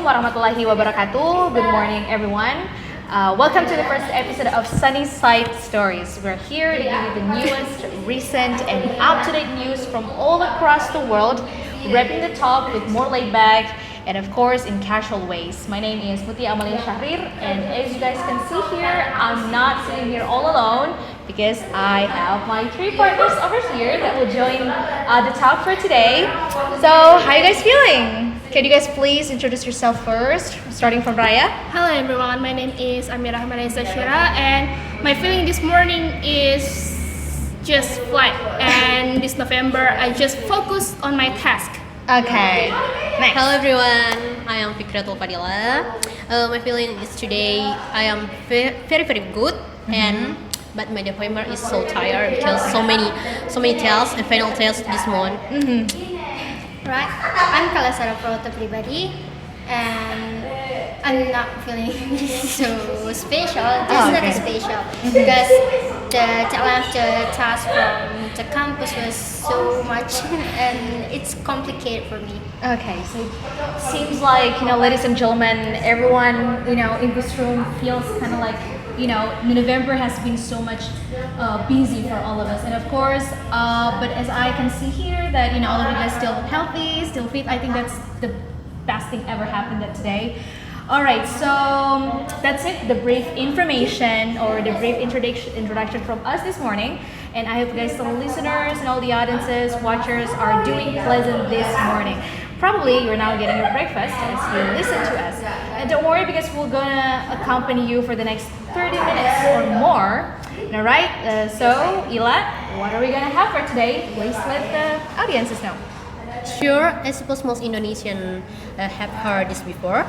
Assalamualaikum warahmatullahi wabarakatuh. Good morning, everyone. Welcome to the first episode of Sunny Side Stories. We're here to give you the newest, recent, and up-to-date news from all across the world, wrapping the talk with more laid-back and, of course, in casual ways. My name is Muthia, Amalia, Syahrir, and as you guys can see here, I'm not sitting here all alone because I have my three partners over here that will join the talk for today. So, how are you guys feeling? Can you guys please introduce yourself first, starting from Maraya? Hello everyone, my name is Amirah, Zachira, and my feeling this morning is just flat. And this November, I just focused on my task. Okay, next. Hello everyone, I am Fiqriatul Fadillah. My feeling is today I am very good, but my November is so tired because so many tests and final tests this month. Right, I'm Kayla from Prawoto Pribadi, and I'm not feeling so special. This is not special because the challenge, the task from the campus was so much, and it's complicated for me. Okay, so it seems like, ladies and gentlemen, everyone, in this room feels kind of like, November has been so much busy for all of us. And of course, but as I can see here that, all of you guys still healthy, still fit, I think that's the best thing ever happened that today. All right, so that's it, the brief information or the brief introduction from us this morning. And I hope you guys, the listeners and all the audiences, watchers are doing pleasant this morning. Probably you're now getting your breakfast as you listen to us. And don't worry because we're gonna accompany you for the next 30 minutes or more. All right, so Ila, what are we gonna have for today? Please let the audiences know. Sure, I suppose most Indonesians have heard this before.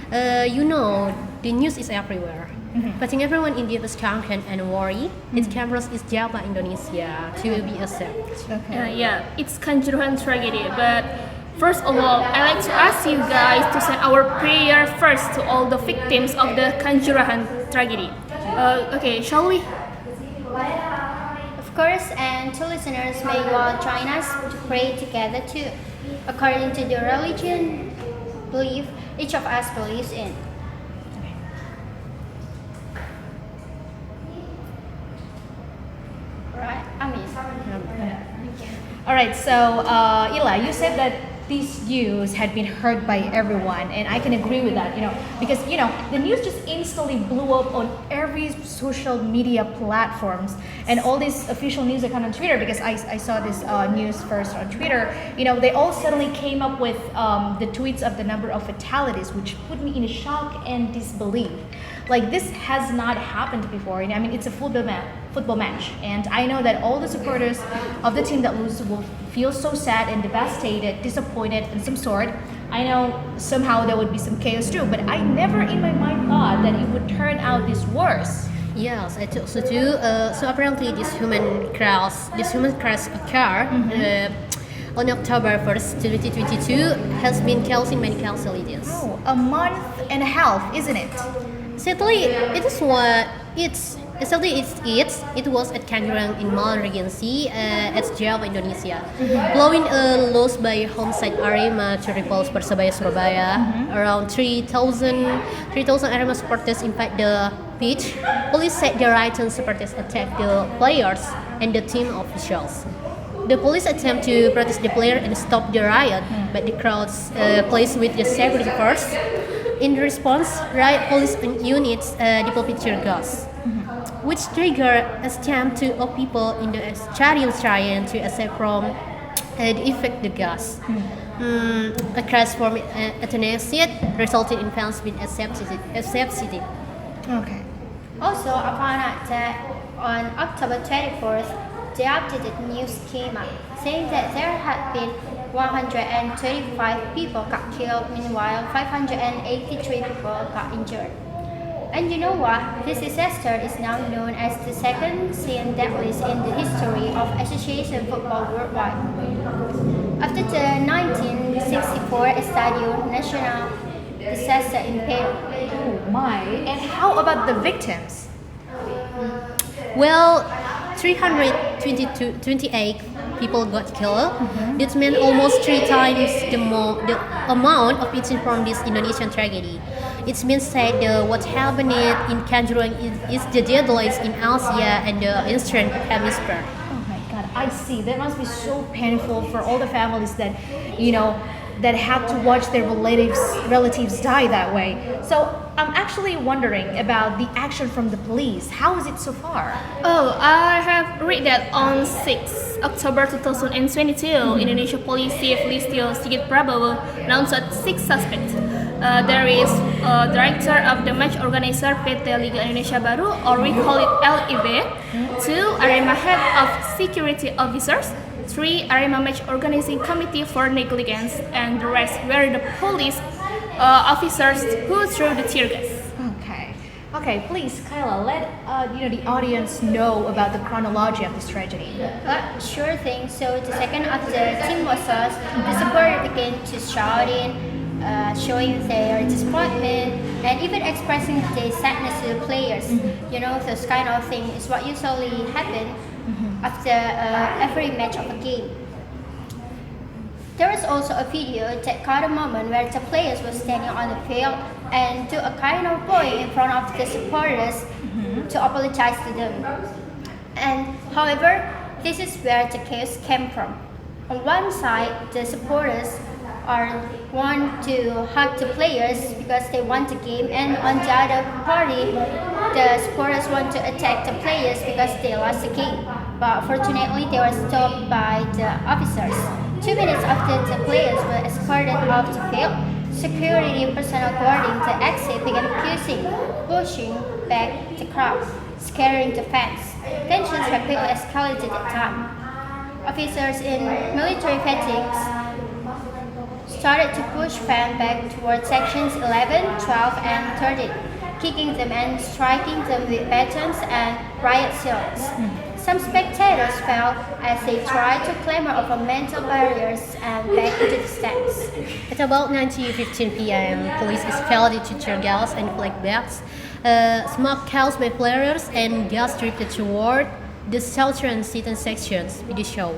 The news is everywhere. Putting everyone in discussion and worry, its cameras is Java, Indonesia to be accepted. Yeah, it's Kanjuruhan tragedy, but first of all, I like to ask you guys to send our prayer first to all the victims of the Kanjuruhan tragedy. Okay, shall we? Of course, and two listeners may well join us to pray together too, according to the religion belief each of us believes in. Right, Amin. All right, so Ila, you said that this news had been heard by everyone, and I can agree with that, because the news just instantly blew up on every social media platforms, and all these official news account on Twitter, because I saw this news first on Twitter. They all suddenly came up with the tweets of the number of fatalities, which put me in shock and disbelief. Like, this has not happened before. I mean, it's a football match, and I know that all the supporters of the team that loses will feel so sad and devastated, disappointed in some sort. I know somehow there would be some chaos too, but I never in my mind thought that it would turn out this worse. Yes, I thought so too. So apparently this human crash occurred on October 1st, 2022 has been causing many casualties. Oh, a month and a half, isn't it? Sadly, it was at Kanjuruhan in Malang Regency at Java, Indonesia. Blowing a loss by homeside Arema to repulse Persebaya Surabaya. Around 3,000 Arema supporters invade the pitch. Police said the riotous supporters attacked the players and the team officials. The police attempt to protest the player and stop the riot, but the crowds placed with the security first. In response, riot police units deployed tear gas, which triggered a stamp to all people in the stadium trying to escape from the effect of the gas. A crash from euthanasia resulted in fans being accepted. Okay. Also, I found out that on October 24th, the updated news came out saying that there had been 135 people got killed, meanwhile 583 people got injured. And you know what? This disaster is now known as the second second deadliest in the history of association football worldwide. After the 1964 Estadio Nacional disaster in Peru. Oh my. And how about the victims? Well, 328 people got killed. This meant almost 3 times the amount of victims from this Indonesian tragedy. It means that what happened in Kanjuruhan is the deadliest in Asia and the Eastern Hemisphere. Oh my God, I see. That must be so painful for all the families that, that had to watch their relatives die that way. So I'm actually wondering about the action from the police. How is it so far? Oh, I have read that on 6 October 2022, Indonesia Police Chief Listio Sigit Prabowo announced 6 suspects. There is a director of the match organizer PT Liga Indonesia Baru, or we call it LIB, 2 Arema head of security officers, 3 Arema match organizing committee for negligence, and the rest were the police officers who threw the tear gas. Okay, please, Kayla, let the audience know about the chronology of this tragedy. Sure thing. So the second after the team was lost, the supporters began to shouting, showing their disappointment, and even expressing their sadness to the players. This kind of thing is what usually happen after every match of a game. There is also a video that caught a moment where the players were standing on the field and do a kind of point in front of the supporters to apologize to them. And however, this is where the chaos came from. On one side, the supporters want to hug the players because they want the game, and on the other party, the supporters want to attack the players because they lost the game. But fortunately, they were stopped by the officers. 2 minutes after the players were escorted off the field, security personnel guarding the exit began pushing back the crowd, scaring the fans. Tensions rapidly escalated at the time. Officers in military fatigues started to push fans back towards sections 11, 12, and 13, kicking them and striking them with batons and riot shields. Some spectators fell as they tried to clamber over mental barriers and back into the stands. At about 9:15 p.m., police expelled into tear gas and flashbacks, smoke caused by players, and gas drifted toward the southern seating sections of the show.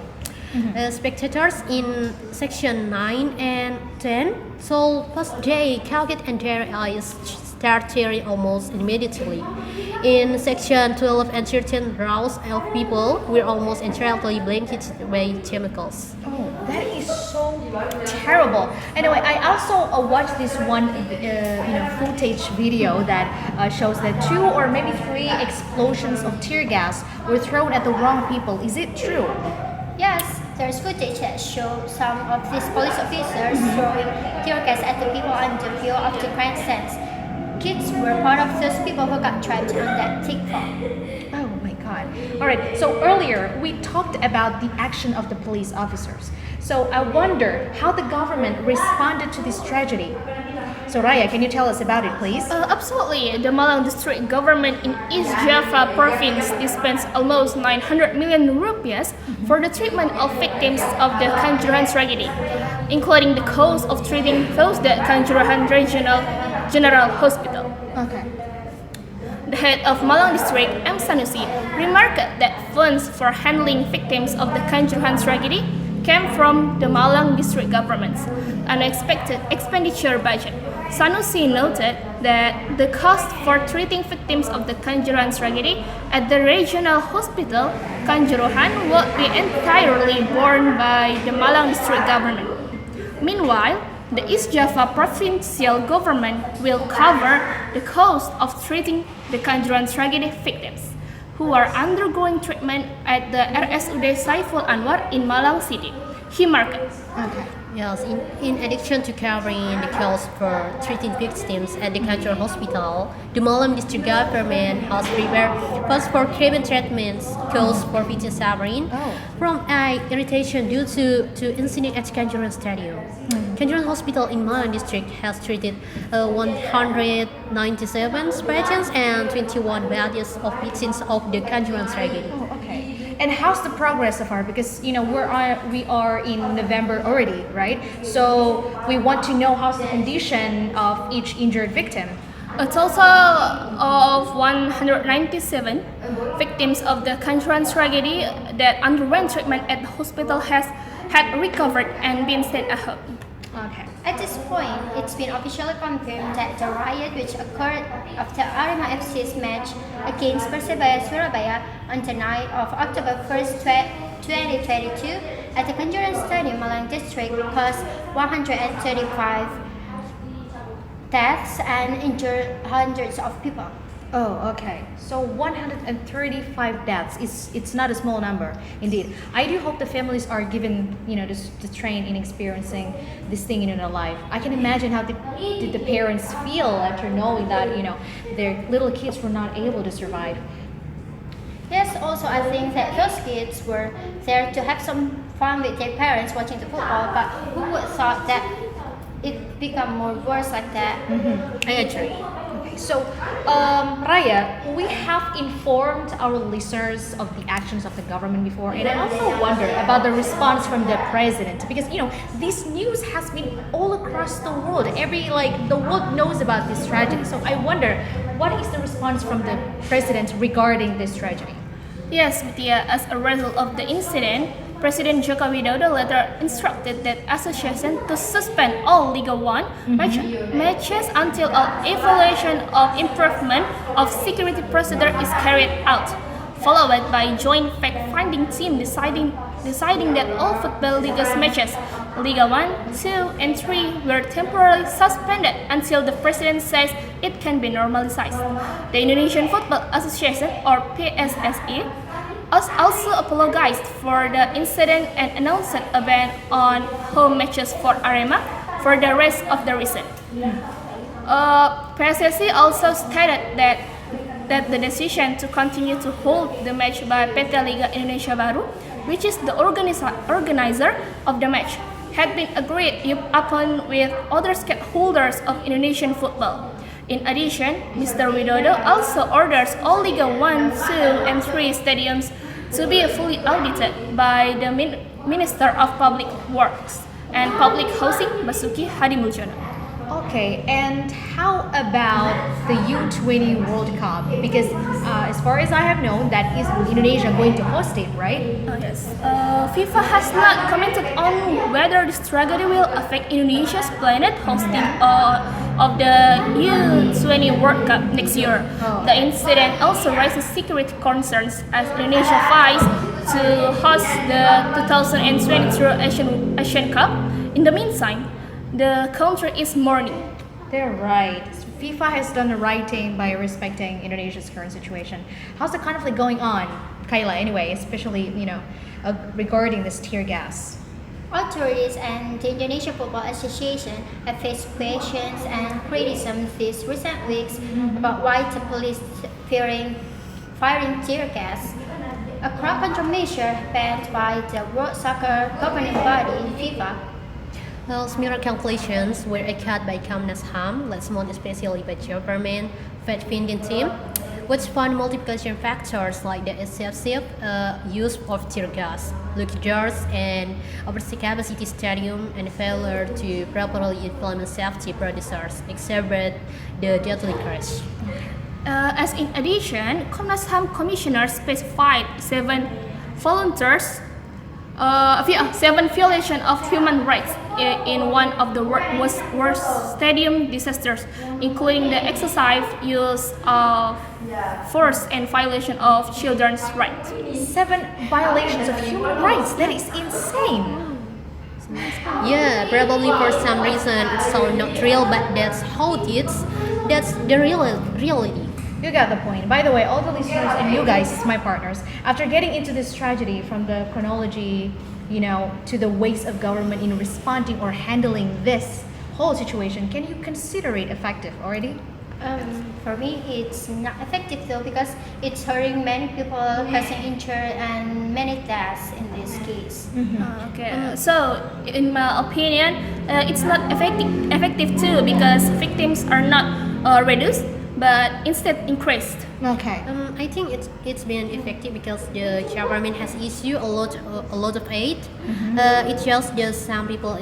Spectators in section 9 and 10 saw post-day Calgit and their eyes start tearing almost immediately. In section 12 and 13, rows of people were almost entirely blanketed by chemicals. Oh, that is so terrible. Anyway, I also watched this one, footage video that shows that 2 or maybe 3 explosions of tear gas were thrown at the wrong people. Is it true? Yes, there's footage that shows some of these police officers throwing tear gas at the people on the field of the grandstands. Kids were part of those people who got trapped on that thick fog. Oh my God. All right, so earlier we talked about the action of the police officers. So I wonder how the government responded to this tragedy. So Raya, can you tell us about it, please? Absolutely. The Malang district government in East Java province dispensed almost 900 million rupiahs for the treatment of victims of the Kanjuruhan tragedy, including the cost of treating those at Kanjuruhan Regional General Hospital. Okay. The head of Malang district, M. Sanusi, remarked that funds for handling victims of the Kanjuruhan tragedy came from the Malang district government's unexpected expenditure budget. Sanusi noted that the cost for treating victims of the Kanjuruhan tragedy at the regional hospital Kanjuruhan would be entirely borne by the Malang district government. Meanwhile, the East Java provincial government will cover the cost of treating the Kanjuruhan tragedy victims, who are undergoing treatment at the RSUD Saiful Anwar in Malang City. He marked. Okay. Yes, in addition to covering the cost for treating victims at the Kanjuruhan Hospital, the Malang district government has prepared funds for treatment treatments costs for victims suffering from eye irritation due to incident at Kanjuruhan Stadium. Kanjuruhan Hospital in Malang district has treated 197 patients and 21 bodies of victims of the Kanjuruhan tragedy. Oh, okay. And how's the progress so far? Because we are in November already, right? So we want to know how's the condition of each injured victim. A total of 197 victims of the Kanjuruhan tragedy that underwent treatment at the hospital had recovered and been sent at home. Okay. At this point, it's been officially confirmed that the riot, which occurred after Arema FC's match against Persebaya Surabaya on the night of October 1st, 2022 at the Kanjuruhan Stadium, Malang District, caused 135 deaths and injured hundreds of people. Oh, okay. So 135 deaths it's not a small number, indeed. I do hope the families are given, the train in experiencing this thing in their life. I can imagine how did the parents feel after knowing that, their little kids were not able to survive. Yes, also I think that those kids were there to have some fun with their parents watching the football, but who would thought that it become more worse like that? I agree. Okay, so Raya, we have informed our listeners of the actions of the government before, and I also wonder about the response from the president because this news has been all across the world. The world knows about this tragedy. So I wonder, what is the response from the president regarding this tragedy? Yes, Muthia, as a result of the incident, President Joko Widodo later instructed that association to suspend all Liga 1 matches until an evaluation of improvement of security procedure is carried out, followed by joint fact-finding team deciding that all football Ligas matches, Liga 1, 2, and 3 were temporarily suspended until the president says it can be normalized. The Indonesian Football Association, or PSSI, also apologized for the incident and announced a ban on home matches for Arema for the rest of the season. PSSI also stated that the decision to continue to hold the match by PT Liga Indonesia Baru, which is the organizer of the match, had been agreed upon with other stakeholders of Indonesian football. In addition, Mr. Widodo also orders all Liga 1, 2, and 3 stadiums to be fully audited by the Minister of Public Works and Public Housing, Basuki Hadimuljono. Okay, and how about the U20 World Cup? Because as far as I have known, that is Indonesia going to host it, right? Yes. FIFA has not commented on whether this tragedy will affect Indonesia's planned hosting of the U20 World Cup next year. The incident also raises security concerns as Indonesia fights to host the 2022 Asian Cup. In the meantime, the country is mourning. They're right. FIFA has done the right thing by respecting Indonesia's current situation. How's the conflict going on, Kayla, anyway, especially, regarding this tear gas? Authorities and the Indonesia Football Association have faced questions and criticism these recent weeks about why the police firing tear gas, a crowd control measure banned by the World Soccer governing body, FIFA. Well, similar calculations were echoed by Komnas HAM, last month especially by government fact-finding team, which found multiplication factors like the excessive use of tear gas, luxurious and overcapacity stadium, and failure to properly implement safety procedures exacerbate the deadly crash. As in addition, Komnas HAM commissioner specified seven violation of human rights in one of the worst stadium disasters, including the excessive use of force and violation of children's rights. 7 violations of human rights. That is insane. Yeah, probably for some reason it's so not real, but that's how it is. That's the reality. You got the point. By the way, all the listeners and you guys, my partners, after getting into this tragedy from the chronology, to the ways of government in responding or handling this whole situation, can you consider it effective already? For me, it's not effective though because it's hurting many people, causing injury and many deaths in this case. So, in my opinion, it's not effective too because victims are not reduced, but instead increased. Okay. I think it's been effective because the government has issued a lot of aid. It just some people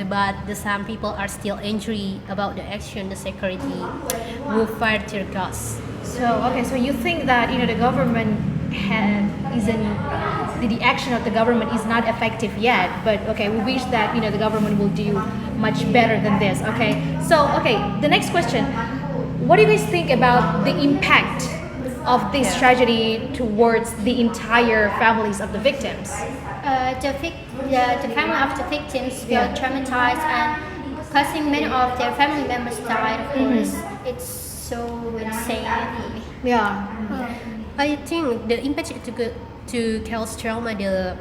but some people are still angry about the action the security will fire tear gas. So so you think that the government isn't the action of the government is not effective yet, but we wish that the government will do much better than this. So the next question, what do you guys think about the impact of this tragedy towards the entire families of the victims? The family of the victims feel traumatized, and causing many of their family members died. Of course, it's so insane for me. Yeah. I think the impact to cause trauma the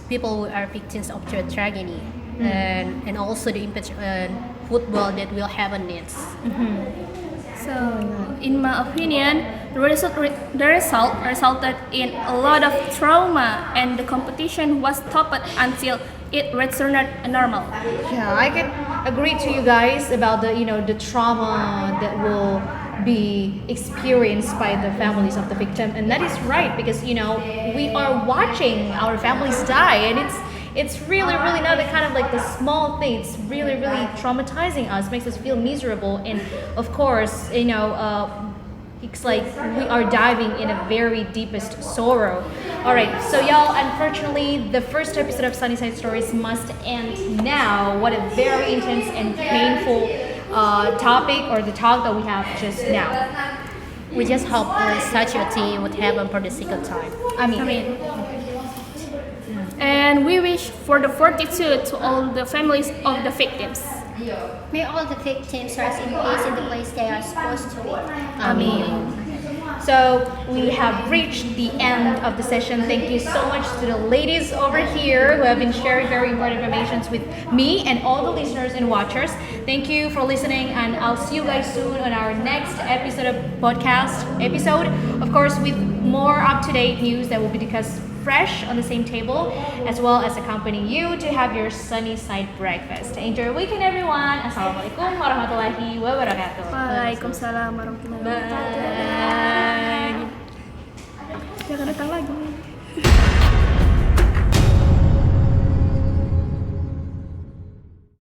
people who are victims of the tragedy, and also the impact on football that will happen next. So, in my opinion, the result resulted in a lot of trauma, and the competition was stopped until it returned normal. Yeah, I can agree to you guys about the trauma that will be experienced by the families of the victim, and that is right because we are watching our families die, and it's really not the kind of like the small thing. It's really traumatizing us, makes us feel miserable, and of course it's like we are diving in a very deepest sorrow. Alright, so y'all, unfortunately the first episode of Sunnyside Stories must end now. What a very intense and painful topic or the talk that we have just now. We just hope such a thing would happen for the second time. I mean. And we wish for the fortitude to all the families of the victims. May all the victims rest in peace in the place they are supposed to be. Amen. So we have reached the end of the session. Thank you so much to the ladies over here who have been sharing very important information with me and all the listeners and watchers. Thank you for listening, and I'll see you guys soon on our next episode of podcast episode. Of course, with more up-to-date news that will be discussed fresh on the same table, as well as accompanying you to have your sunny side breakfast. Enjoy your weekend, everyone. Assalamualaikum warahmatullahi wabarakatuh. Waalaikumsalam warahmatullahi wabarakatuh. Bye. Jangan datang lagi.